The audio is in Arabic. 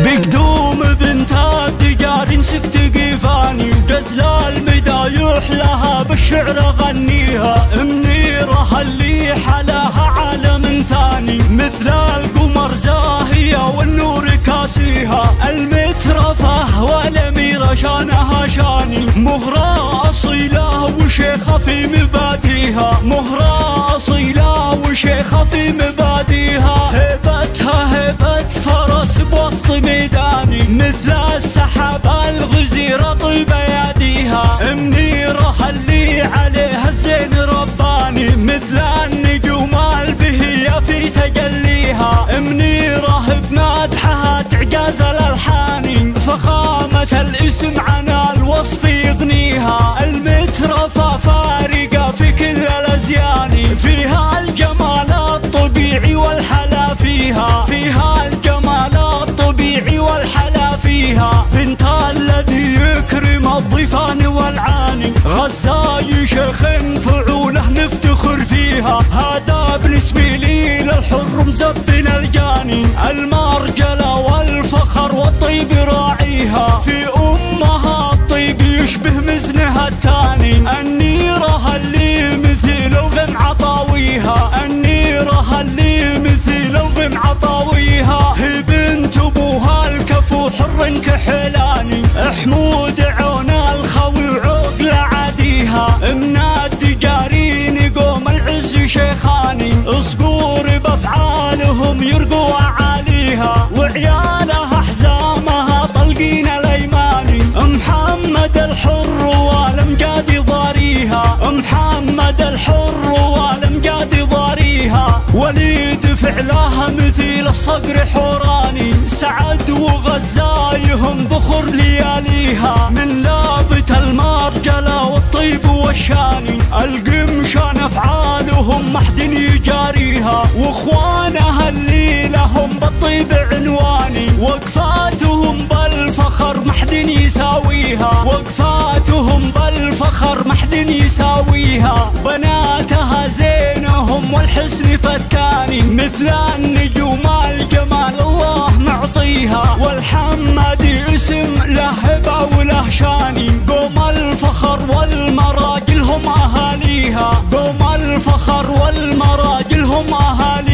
بقدوم بنت التجار نسكت قيفاني، وجزل المدايح لها بالشعر غنيها. منيرها اللي حلاها عالم ثاني، مثل القمر زاهية والنور كاسيها. المترفة والأميرة شانها شاني، مهرة أصيلة وشيخة في مباديها. مهرة أصيلة وشيخة في مباديها. هيبتها هيبة فرس بوسط ميداني، مثل السحاب الغزيرة طيب اياديها. منيرها اللي عليها الزين رباني، مثل النجوم البهية في تجليها. منيره بمدحها تعجاز الالحان، فخامة الاسم عن الوصف يغنيها. المترفة فارقة في كل الازيان، فيها الجمال الطبيعي والحلا فيها. فيها الجمال الطبيعي والحلا فيها. بنت الذي يكرم الضيفان والعاني، غزاي شيخ فعوله نفتخر فيها. هذا بالاسم لي للحر مزبن الجاني، المرجلة والفخر والطيب راعيها. في أمها الطيب يشبه مزنها التاني، النيرة اللي مثل الغم عطاويها. النيرة اللي مثل الغم عطاويها. هي بنت ابوها الكفو حر كحلاني، حمود عون الخوي وعقل عاديها. من التجارين قوم العز شيخاني، صقور بافعالهم يرقوا اعاليها. وعيالها حزامها طلقين الايماني، محمد الحر والامجاد ضاريها. محمد الحر والامجاد ضاريها. وليد فعلها مثيل الصقر حوراني، سعد وغزايهم بخر لياليها. من لابت المرجلة والطيب والشاني، القمشان افعالهم محد يجاريها. واخوانها اللي لهم بالطيب عنواني، وقفاتهم بالفخر محد يساويها. وقفاتهم بالفخر محد يساويها. بناتها زينهم والحسن فتاني، مثل النجوم الجمال الله معطيها. والحمدي اسم له هبة وله شاني، قوم الفخر والمراجل هم اهاليها. قوم الفخر والمراجل هم اهاليها.